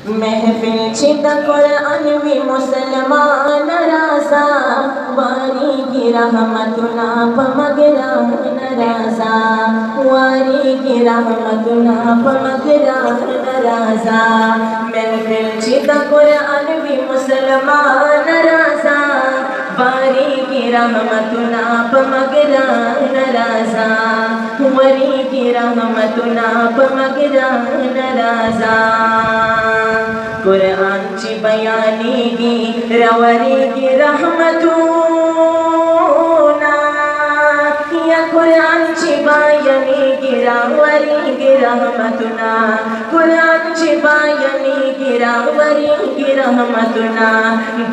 महफिल छिद कुरान भी मुसलमान राजा वारी की रहमतुना पमगरा नराजा वारी की रहमतुना पमगरा नराजा महफिल छिद कुरान भी मुसलमान राजा वारी की रहमतुना पमगरा नराजा वारी की रहमतुना पमगरा नराजा कुरानची बयानी की रवरी की रहमतुना या कुरानची बयानी की रवरी की रहमतुना कुरानची बयानी की रवरी की रहमतुना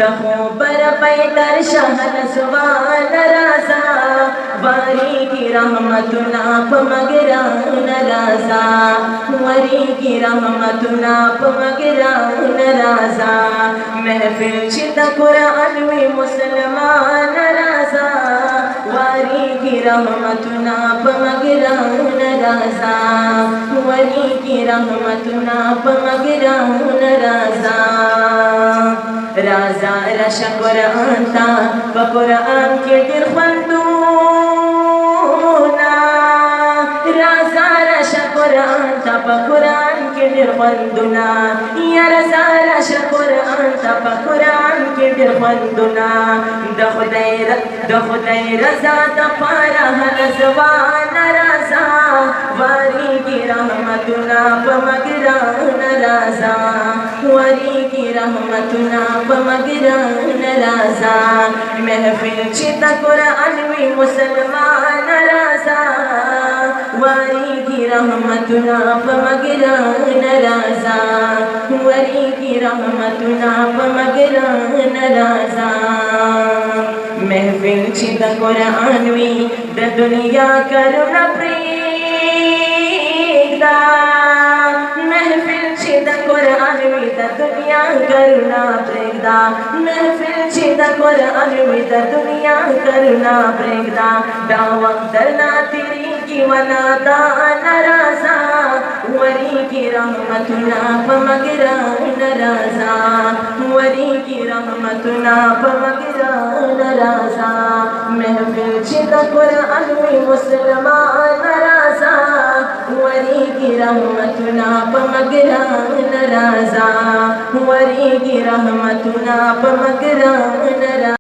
दखो पर पैदर शहर सुवान राजा वारी की रहमतुना पमगरा नराजा वारी की रहमतुना पमगरा नराजा महफिल छिद कुरान में मुसलमान राजा वारी की रहमतुना पमगरा नराजा वारी की रहमतुना पमगरा नराजा राजा रश कुरान ता कुरान के दिल बंदूना राजा रश कुरान ता कुरान के दिल बंदूना या राजा रश कुरान ता कुरान के दिल बंदूना दखुदाई रजा ता पारा हलजवान राजा वारी की रहमतुना पमगरा नराजा वारी की रहमतुना पमगरा नराजा महफिल छिद कुरान में मुसलमान राजा वारी की रहमतुना पमगरा नराजा वारी की रहमतुना पमगरा नराजा महफिल छिद कुरान में द दुनिया करुणा प्रीदा महफिल छिद कुरान में द दुनिया करुणा प्रेगदा महफिल छिद कुरान में द दुनिया करुणा प्रेगदा दावक दरना तेरी की वनादा नराजा वरी की रहमतुना पमगरा नराजा वरी की रहमतुना पमगरा नराजा महफिल छिद कुरान में मुसलमान राजा वरी की रहमतुना पमगरा नराजा वरी की रहमतुना पमगरा